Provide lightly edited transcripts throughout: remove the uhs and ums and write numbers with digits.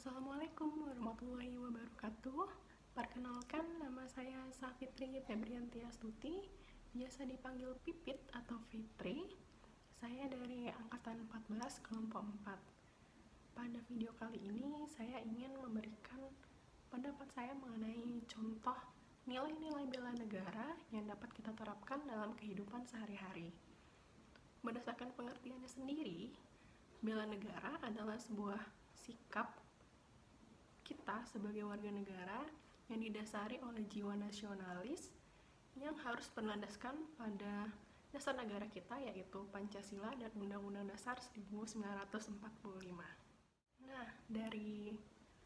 Assalamualaikum warahmatullahi wabarakatuh. Perkenalkan, nama saya Safitri Febrianti Astuti, biasa dipanggil Pipit atau Fitri. Saya dari angkatan 14 kelompok 4. Pada video kali ini saya ingin memberikan pendapat saya mengenai contoh nilai-nilai bela negara yang dapat kita terapkan dalam kehidupan sehari-hari. Berdasarkan pengertiannya sendiri, bela negara adalah sebuah sikap kita sebagai warga negara yang didasari oleh jiwa nasionalis yang harus berlandaskan pada dasar negara kita, yaitu Pancasila dan Undang-Undang Dasar 1945. Nah, dari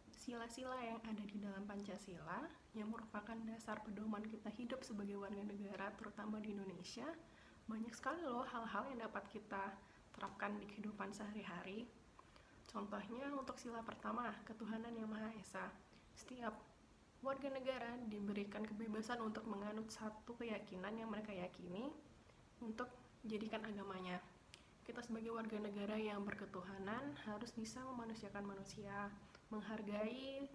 sila-sila yang ada di dalam Pancasila yang merupakan dasar pedoman kita hidup sebagai warga negara, terutama di Indonesia, banyak sekali loh hal-hal yang dapat kita terapkan di kehidupan sehari-hari. Contohnya untuk sila pertama, ketuhanan yang Maha Esa. Setiap warga negara diberikan kebebasan untuk menganut satu keyakinan yang mereka yakini untuk jadikan agamanya. Kita sebagai warga negara yang berketuhanan harus bisa memanusiakan manusia, menghargai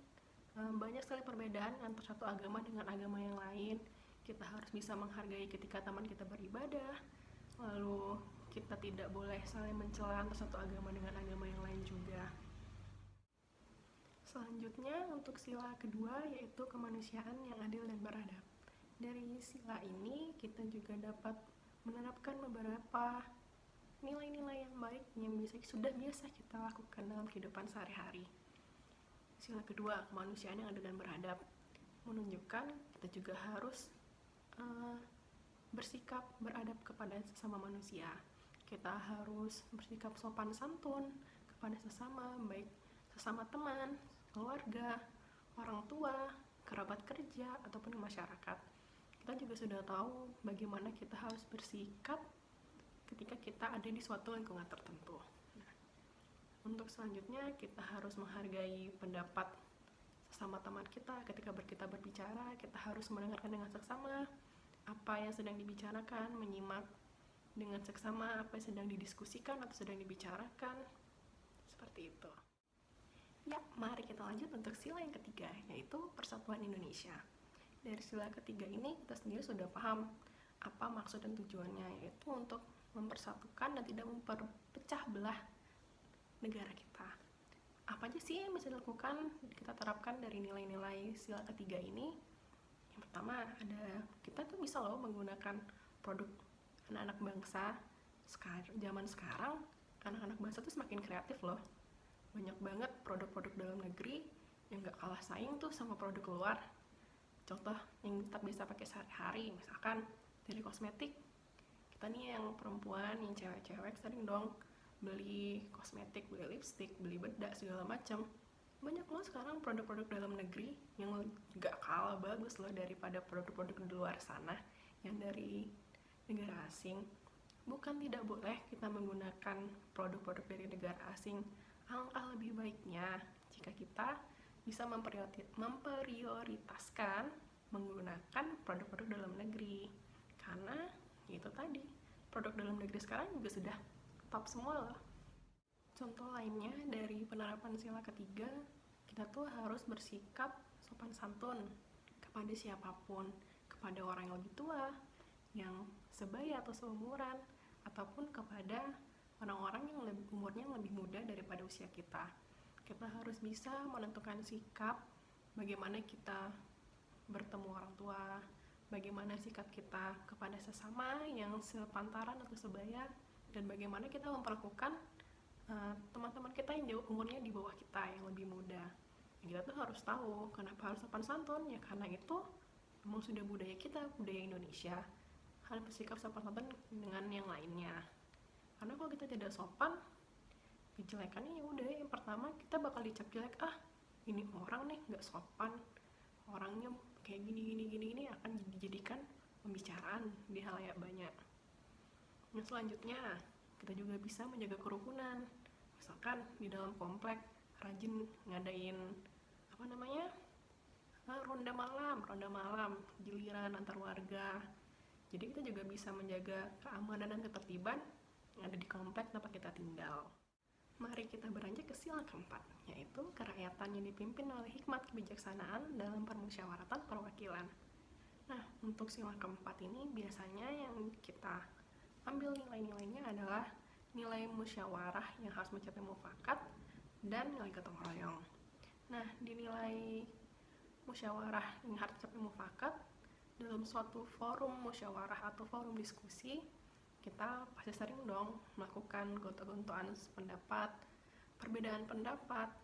banyak sekali perbedaan antara satu agama dengan agama yang lain. Kita harus bisa menghargai ketika teman kita beribadah, lalu kita tidak boleh saling mencela antara satu agama dengan agama yang lain juga. Selanjutnya untuk sila kedua, yaitu kemanusiaan yang adil dan beradab. Dari sila ini kita juga dapat menerapkan beberapa nilai-nilai yang baik yang sudah biasa kita lakukan dalam kehidupan sehari-hari. Sila kedua, kemanusiaan yang adil dan beradab, menunjukkan kita juga harus bersikap beradab kepada sesama manusia. Kita harus bersikap sopan santun kepada sesama, baik sesama teman, keluarga, orang tua, kerabat kerja, ataupun masyarakat. Kita juga sudah tahu bagaimana kita harus bersikap ketika kita ada di suatu lingkungan tertentu. Untuk selanjutnya, kita harus menghargai pendapat sesama teman kita. Ketika kita berbicara, kita harus mendengarkan dengan seksama apa yang sedang dibicarakan, menyimak dengan seksama apa yang sedang didiskusikan atau sedang dibicarakan, seperti itu. Ya, mari kita lanjut untuk sila yang ketiga, yaitu persatuan Indonesia. Dari sila ketiga ini kita sendiri sudah paham apa maksud dan tujuannya, yaitu untuk mempersatukan dan tidak memperpecah belah negara kita. Apa aja sih yang bisa dilakukan, kita terapkan dari nilai-nilai sila ketiga ini? Yang pertama, kita tuh bisa loh menggunakan produk anak-anak bangsa zaman sekarang. Anak-anak bangsa tuh semakin kreatif loh. Banyak banget produk-produk dalam negeri yang gak kalah saing tuh sama produk luar. Contoh yang kita bisa pakai sehari-hari, misalkan dari kosmetik. Kita nih yang perempuan, yang cewek-cewek sering dong beli kosmetik, beli lipstick, beli bedak, segala macam. Banyak loh sekarang produk-produk dalam negeri yang gak kalah bagus loh daripada produk-produk di luar sana yang dari negara asing. Bukan tidak boleh kita menggunakan produk-produk dari negara asing. Alangkah lebih baiknya jika kita bisa memprioritaskan menggunakan produk-produk dalam negeri. Karena itu tadi, produk dalam negeri sekarang juga sudah top semua loh. Contoh lainnya dari penerapan sila ketiga, kita tuh harus bersikap sopan santun kepada siapapun, kepada orang yang lebih tua, yang sebaya atau seumuran, ataupun kepada orang-orang yang umurnya lebih muda daripada usia kita. Kita harus bisa menentukan sikap, bagaimana kita bertemu orang tua, bagaimana sikap kita kepada sesama yang sepantaran atau sebaya, dan bagaimana kita memperlakukan teman-teman kita yang jauh umurnya di bawah kita, yang lebih muda. Kita tuh harus tahu kenapa harus sopan santun, ya karena itu memang sudah budaya kita, budaya Indonesia. Harus bersikap sopan santun dengan yang lainnya. Karena kalau kita tidak sopan, kejelekannya ya udah, yang pertama kita bakal dicap jelek, ini orang nih nggak sopan, orangnya kayak gini akan dijadikan pembicaraan di halayak banyak. Yang selanjutnya, kita juga bisa menjaga kerukunan. Misalkan di dalam komplek rajin ngadain ronda malam, giliran antar warga. Jadi kita juga bisa menjaga keamanan dan ketertiban yang ada di komplek tempat kita tinggal. Mari kita beranjak ke sila keempat, yaitu kerakyatan yang dipimpin oleh hikmat kebijaksanaan dalam permusyawaratan perwakilan. Nah, untuk sila keempat ini biasanya yang kita ambil nilai-nilainya adalah nilai musyawarah yang harus mencapai mufakat dan nilai gotong royong. Nah, di nilai musyawarah yang harus mencapai mufakat, dalam suatu forum musyawarah atau forum diskusi, kita pasti sering dong melakukan gontok-gontokan pendapat, perbedaan pendapat,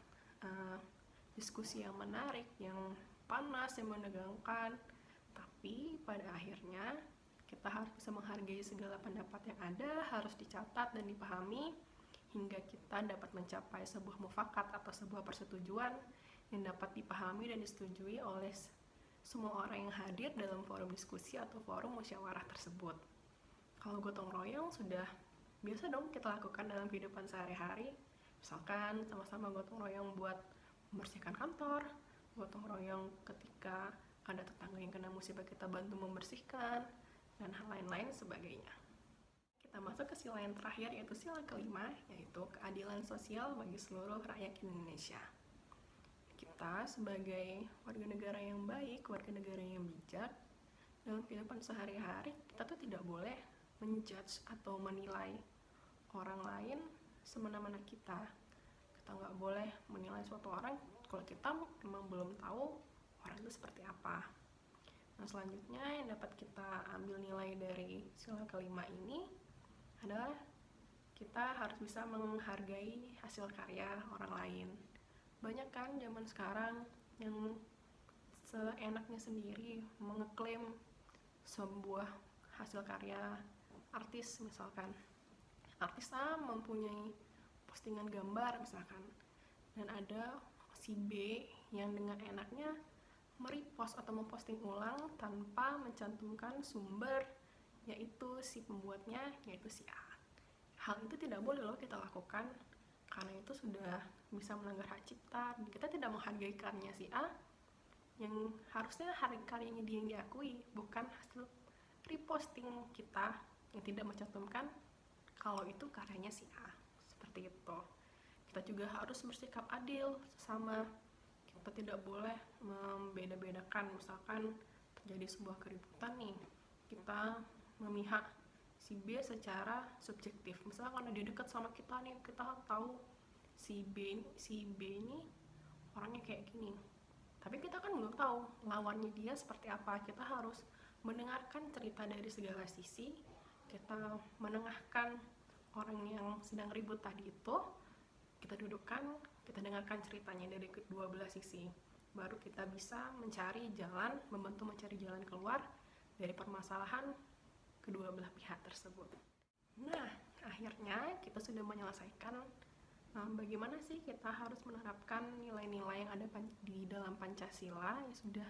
diskusi yang menarik, yang panas, yang menegangkan. Tapi pada akhirnya kita harus bisa menghargai segala pendapat yang ada, harus dicatat dan dipahami hingga kita dapat mencapai sebuah mufakat atau sebuah persetujuan yang dapat dipahami dan disetujui oleh semua orang yang hadir dalam forum diskusi atau forum musyawarah tersebut. Kalau gotong royong sudah biasa dong kita lakukan dalam kehidupan sehari-hari. Misalkan sama-sama gotong royong buat membersihkan kantor, gotong royong ketika ada tetangga yang kena musibah kita bantu membersihkan, dan hal lain-lain sebagainya. Kita masuk ke sila yang terakhir, yaitu sila kelima, yaitu keadilan sosial bagi seluruh rakyat Indonesia. Kita sebagai warga negara yang baik, warga negara yang bijak, dalam kehidupan sehari-hari kita tuh tidak boleh menjudge atau menilai orang lain semena-mena kita. Kita nggak boleh menilai suatu orang kalau kita memang belum tahu orang itu seperti apa. Nah, selanjutnya yang dapat kita ambil nilai dari sila kelima ini adalah kita harus bisa menghargai hasil karya orang lain. Banyak kan zaman sekarang yang seenaknya sendiri mengeklaim sebuah hasil karya artis. Misalkan artis A mempunyai postingan gambar misalkan, dan ada si B yang dengan enaknya merepost atau memposting ulang tanpa mencantumkan sumber, yaitu si pembuatnya, yaitu si A. Hal itu tidak boleh loh kita lakukan, karena itu sudah bisa melanggar hak cipta. Kita tidak menghargai karya si A yang harusnya karyanya dia yang diakui, bukan hasil reposting kita yang tidak mencantumkan kalau itu karyanya si A. Seperti itu. Kita juga harus bersikap adil sesama. Kita tidak boleh membeda-bedakan. Misalkan terjadi sebuah keributan nih, kita memihak si B secara subjektif. Misalnya karena dia dekat sama kita nih, kita tahu si B ini orangnya kayak gini, tapi kita kan belum tahu lawannya dia seperti apa. Kita harus mendengarkan cerita dari segala sisi, kita menengahkan orang yang sedang ribut tadi itu, kita dudukkan, kita dengarkan ceritanya dari kedua belah sisi, baru kita bisa mencari jalan, membantu mencari jalan keluar dari permasalahan kedua belah pihak tersebut. Nah, akhirnya kita sudah menyelesaikan bagaimana sih kita harus menerapkan nilai-nilai yang ada di dalam Pancasila yang sudah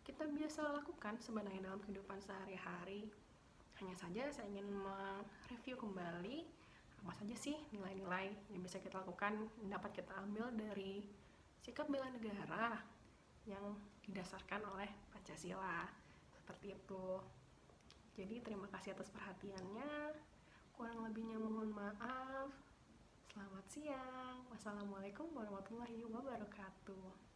kita biasa lakukan sebenarnya dalam kehidupan sehari-hari. Hanya saja saya ingin mereview kembali apa saja sih nilai-nilai yang bisa kita lakukan, yang dapat kita ambil dari sikap bela negara yang didasarkan oleh Pancasila. Seperti itu. Jadi terima kasih atas perhatiannya. Kurang lebihnya mohon maaf. Selamat siang. Wassalamualaikum warahmatullahi wabarakatuh.